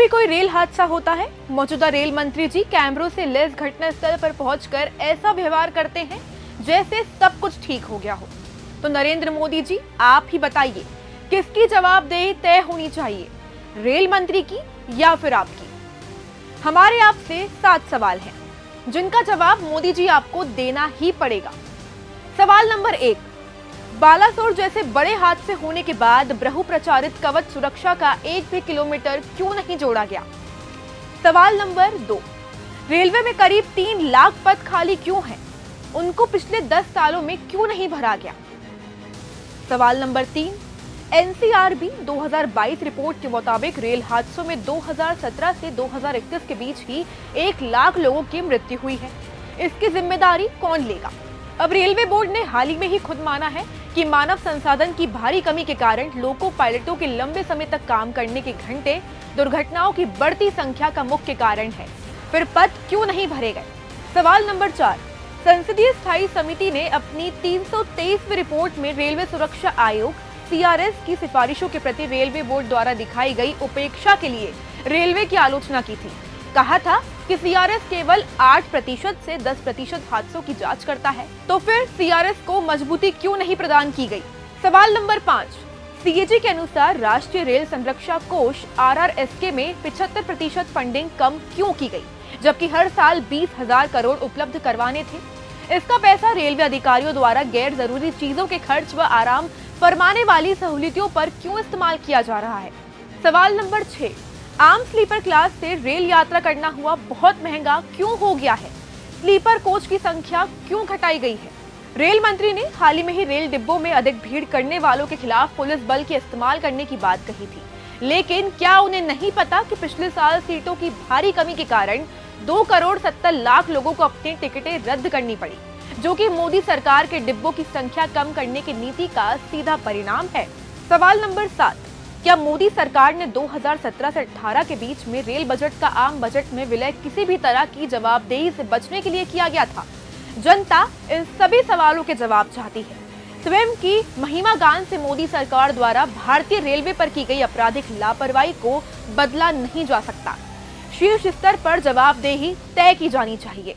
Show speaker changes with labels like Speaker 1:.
Speaker 1: भी कोई रेल हादसा होता है, मौजूदा रेल मंत्री जी कैमरों से लैस घटनास्थल पर पहुंचकर ऐसा व्यवहार करते हैं जैसे सब कुछ ठीक हो गया हो। तो नरेंद्र मोदी जी, आप ही बताइए, किसकी जवाबदेही तय होनी चाहिए, रेल मंत्री की या फिर आपकी? हमारे आपसे 7 सवाल हैं, जिनका जवाब मोदी जी आपको देना ही पड़ेगा। सवाल नंबर 1, बालासोर जैसे बड़े हादसे होने के बाद ब्रह्म प्रचारित कवच सुरक्षा का 1 भी किलोमीटर क्यों नहीं जोड़ा गया? सवाल नंबर 2, रेलवे में करीब 3 लाख पद खाली क्यों हैं? उनको पिछले 10 सालों में क्यों नहीं भरा गया? सवाल नंबर 3, एनसीआरबी 2022 रिपोर्ट के मुताबिक रेल हादसों में 2017 से 2021 के बीच ही 1 लाख लोगों की मृत्यु हुई है। इसकी जिम्मेदारी कौन लेगा? अब रेलवे बोर्ड ने हाल ही में ही खुद माना है कि मानव संसाधन की भारी कमी के कारण लोको पायलटों के लंबे समय तक काम करने के घंटे दुर्घटनाओं की बढ़ती संख्या का मुख्य कारण है। फिर पद क्यों नहीं भरे गए? सवाल नंबर 4, संसदीय स्थायी समिति ने अपनी 323वीं रिपोर्ट में रेलवे सुरक्षा आयोग सीआरएस की सिफारिशों के प्रति रेलवे बोर्ड द्वारा दिखाई गई उपेक्षा के लिए रेलवे की आलोचना की थी। कहा था कि सीआरएस केवल 8% से 10% हादसों की जांच करता है, तो फिर सीआरएस को मजबूती क्यों नहीं प्रदान की गई? सवाल नंबर 5, सीएजी के अनुसार राष्ट्रीय रेल संरक्षा कोष आरआरएसके में 75% फंडिंग कम क्यों की गई, जबकि हर साल 20,000 करोड़ उपलब्ध करवाने थे? इसका पैसा रेलवे अधिकारियों द्वारा गैर जरूरी चीजों के खर्च व आराम फरमाने वाली सहूलियतों पर क्यों इस्तेमाल किया जा रहा है? सवाल नंबर 6, आम स्लीपर क्लास से रेल यात्रा करना हुआ बहुत महंगा क्यों हो गया है? स्लीपर कोच की संख्या क्यों घटाई गई है? रेल मंत्री ने हाल ही में ही रेल डिब्बों में अधिक भीड़ करने वालों के खिलाफ पुलिस बल के इस्तेमाल करने की बात कही थी, लेकिन क्या उन्हें नहीं पता कि पिछले साल सीटों की भारी कमी के कारण 2 करोड़ 70 लाख लोगों को अपनी टिकटें रद्द करनी पड़ी, जो कि मोदी सरकार के डिब्बों की संख्या कम करने की नीति का सीधा परिणाम है। सवाल नंबर 7, क्या मोदी सरकार ने 2017 से 18 के बीच में रेल बजट का आम बजट में विलय किसी भी तरह की जवाबदेही से बचने के लिए किया गया था? जनता इन सभी सवालों के जवाब चाहती है। स्वयं की महिमा गान से मोदी सरकार द्वारा भारतीय रेलवे पर की गई आपराधिक लापरवाही को बदला नहीं जा सकता। शीर्ष स्तर पर जवाबदेही तय की जानी चाहिए।